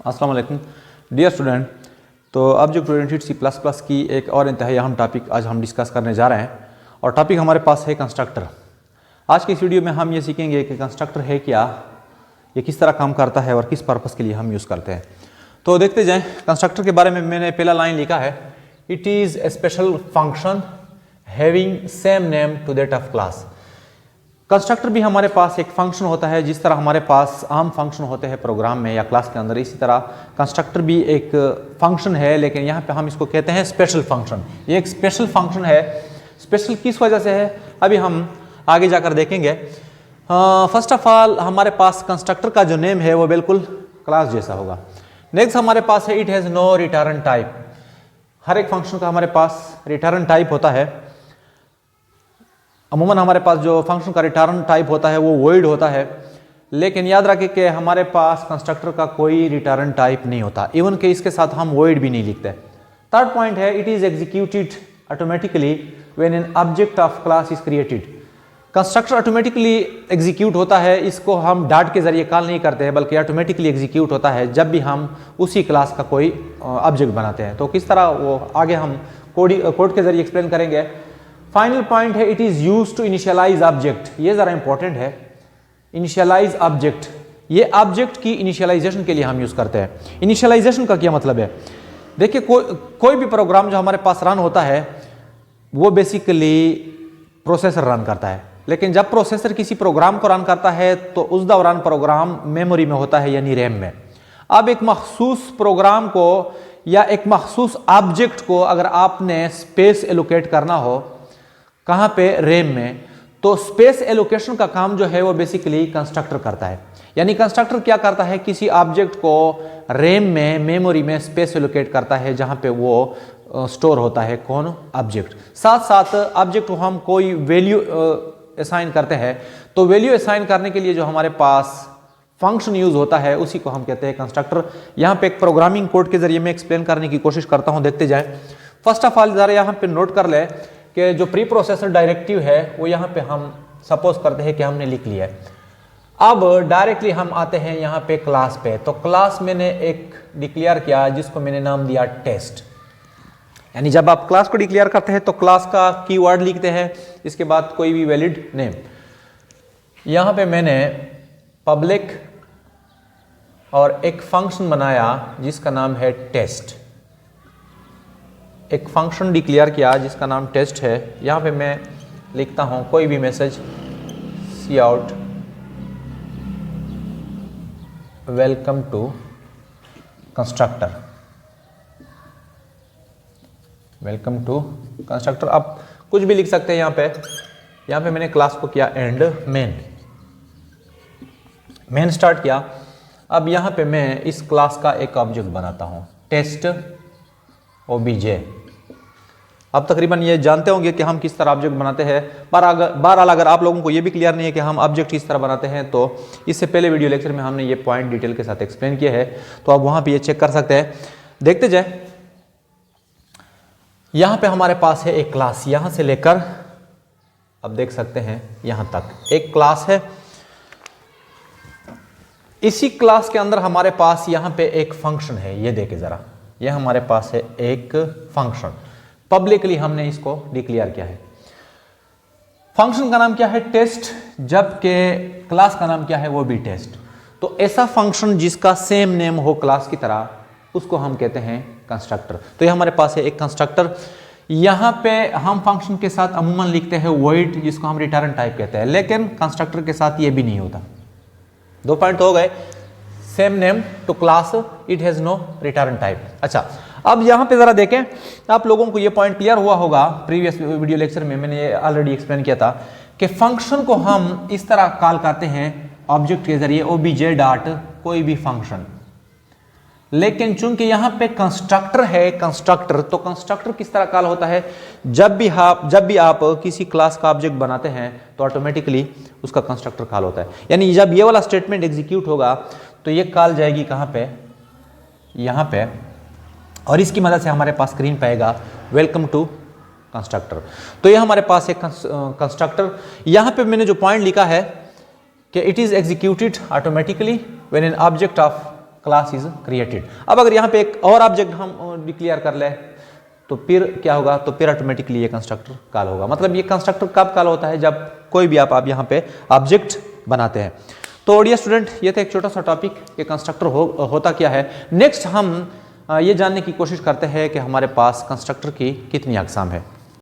अस्सलाम वालेकुम dear student. तो object oriented C plus plus की एक और इंतहाई अहम टॉपिक आज हम डिस्कस करने जा रहे हैं और टॉपिक हमारे पास है कंस्ट्रक्टर। आज की इस वीडियो में हम ये सीखेंगे कि कंस्ट्रक्टर है क्या, ये किस तरह काम करता है और किस पर्पस के लिए हम यूज़ करते हैं। तो देखते जाएं। कंस्ट्रक्टर के बारे में मैंने पहला लाइन लिखा है, it is a special function having same name to that of class. Constructor भी हमारे पास एक फंक्शन होता है, जिस तरह हमारे पास आम फंक्शन होते हैं प्रोग्राम में या क्लास के अंदर, इसी तरह कंस्ट्रक्टर भी एक फंक्शन है, लेकिन यहाँ पे हम इसको कहते हैं स्पेशल फंक्शन। ये एक स्पेशल फंक्शन है। स्पेशल किस वजह से है अभी हम आगे जाकर देखेंगे। फर्स्ट ऑफ ऑल हमारे पास कंस्ट्रक्टर का जो नेम है वो बिल्कुल क्लास जैसा होगा। नेक्स्ट हमारे पास है it has no return type. हर एक फंक्शन का हमारे पास रिटर्न टाइप होता है। अमूमन हमारे पास जो फंक्शन का रिटर्न टाइप होता है वो वॉइड होता है, लेकिन याद रखें कि हमारे पास कंस्ट्रक्टर का कोई रिटर्न टाइप नहीं होता, इवन कि इसके साथ हम वॉइड भी नहीं लिखते। थर्ड पॉइंट है it is executed automatically when an object of class is created. Constructor automatically execute होता है, इसको हम डॉट के जरिए कॉल नहीं करते हैं, बल्कि ऑटोमेटिकली एग्जीक्यूट होता है जब भी हम उसी क्लास का कोई ऑब्जेक्ट बनाते हैं। तो किस तरह वो आगे हम कोड के जरिए एक्सप्लेन करेंगे। फाइनल पॉइंट है it is used to initialize object. ये जरा इंपॉर्टेंट है, इनिशियलाइज ऑब्जेक्ट। ये ऑब्जेक्ट की इनिशियलाइजेशन के लिए हम यूज करते हैं। इनिशियलाइजेशन का क्या मतलब है? देखिए कोई भी प्रोग्राम जो हमारे पास रन होता है वो बेसिकली प्रोसेसर रन करता है, लेकिन जब प्रोसेसर किसी प्रोग्राम को रन करता है तो उस दौरान प्रोग्राम मेमोरी में होता है, यानी रैम में। अब एक मखसूस प्रोग्राम को या एक मखसूस ऑब्जेक्ट को अगर आपने स्पेस एलोकेट करना हो, कहाँ पे? रैम में, तो स्पेस एलोकेशन का काम जो है वो बेसिकली कंस्ट्रक्टर करता है। यानी कंस्ट्रक्टर क्या करता है, किसी ऑब्जेक्ट को रैम में, मेमोरी में स्पेस एलोकेट करता है जहाँ पे वो स्टोर होता है कौन? ऑब्जेक्ट। साथ साथ ऑब्जेक्ट को हम कोई वैल्यू असाइन करते हैं, तो वैल्यू असाइन करने के लिए जो हमारे पास फंक्शन यूज होता है उसी को हम कहते हैं कंस्ट्रक्टर। यहाँ पे एक प्रोग्रामिंग कोड के जरिए मैं एक्सप्लेन करने की कोशिश करता हूँ, देखते जाए। फर्स्ट ऑफ ऑल जरा यहाँ पे नोट कर ले कि जो प्री प्रोसेसर डायरेक्टिव है वो यहाँ पे हम सपोज करते हैं कि हमने लिख लिया है। अब डायरेक्टली हम आते हैं यहाँ पे क्लास पे। तो क्लास मैंने एक डिक्लेयर किया जिसको मैंने नाम दिया टेस्ट। यानी जब आप क्लास को डिक्लेयर करते हैं तो क्लास का कीवर्ड लिखते हैं, इसके बाद कोई भी वैलिड नेम। यहाँ पे मैंने पब्लिक और एक फंक्शन बनाया जिसका नाम है टेस्ट। एक फंक्शन डिक्लेयर किया जिसका नाम टेस्ट है। यहाँ पे मैं लिखता हूँ कोई भी message, cout welcome to constructor, welcome to constructor. आप कुछ भी लिख सकते हैं। यहाँ पे मैंने क्लास को किया एंड मेन स्टार्ट किया। अब यहाँ पे मैं इस क्लास का एक ऑब्जेक्ट बनाता हूँ, टेस्ट ओबीजे। अब तकरीबन ये जानते होंगे कि हम किस तरह ऑब्जेक्ट बनाते हैं। बहरहाल अगर आप लोगों को ये भी क्लियर नहीं है कि हम ऑब्जेक्ट किस तरह बनाते हैं, तो इससे पहले वीडियो लेक्चर में हमने ये पॉइंट डिटेल के साथ एक्सप्लेन किया है, तो आप वहाँ पे ये चेक कर सकते हैं। देखते जाए। यहाँ पे हमारे पास है एक क्लास, यहाँ से लेकर अब देख सकते हैं यहाँ तक एक क्लास है। इसी क्लास के अंदर हमारे पास यहाँ पे एक फंक्शन है। ये देखे जरा, यह हमारे पास है एक फंक्शन, पब्लिकली हमने इसको डिक्लेयर किया है। फंक्शन का नाम क्या है? टेस्ट, जबकि क्लास का नाम क्या है? वो भी टेस्ट। तो ऐसा फंक्शन जिसका सेम नेम हो क्लास की तरह, उसको हम कहते हैं कंस्ट्रक्टर। तो ये हमारे पास है एक कंस्ट्रक्टर। यहाँ पे हम फंक्शन के साथ अमूमन लिखते हैं वॉइड, जिसको हम रिटर्न टाइप कहते हैं, लेकिन कंस्ट्रक्टर के साथ ये भी नहीं होता। दो पॉइंट हो गए, same name to class, it has no return type. अच्छा, अब यहाँ पे जरा देखें, आप लोगों को ये पॉइंट क्लियर हुआ होगा। प्रीवियस वीडियो लेक्चर में मैंने ये ऑलरेडी एक्सप्लेन किया था कि फंक्शन को हम इस तरह कॉल करते हैं ऑब्जेक्ट के जरिए, ओबीजे डॉट कोई भी फंक्शन। लेकिन चूंकि यहाँ पे कंस्ट्रक्टर है, कंस्ट्रक्टर, तो कंस्ट्रक्टर किस तरह कॉल होता है? जब भी आप किसी क्लास का ऑब्जेक्ट बनाते हैं तो ऑटोमेटिकली उसका कंस्ट्रक्टर कॉल होता है। यानी जब ये वाला स्टेटमेंट एग्जीक्यूट होगा तो ये कॉल जाएगी कहाँ पे? यहाँ पे, और इसकी मदद से हमारे पास स्क्रीन पे आएगा वेलकम टू कंस्ट्रक्टर। तो ये हमारे पास एक कंस्ट्रक्टर। यहाँ पे मैंने जो पॉइंट लिखा है कि it is executed automatically when an object of class is created. अब अगर यहाँ पे एक और ऑब्जेक्ट हम डिक्लेयर कर ले तो फिर क्या होगा, तो फिर ऑटोमेटिकली ये कंस्ट्रक्टर कॉल होगा। मतलब ये कंस्ट्रक्टर कब कॉल होता है, जब कोई भी आप यहाँ पे ऑब्जेक्ट बनाते हैं। तो डियर स्टूडेंट, ये था एक छोटा सा टॉपिक कि कंस्ट्रक्टर होता क्या है। नेक्स्ट हम ये जानने की कोशिश करते हैं कि हमारे पास कंस्ट्रक्टर की कितनी अक़साम है।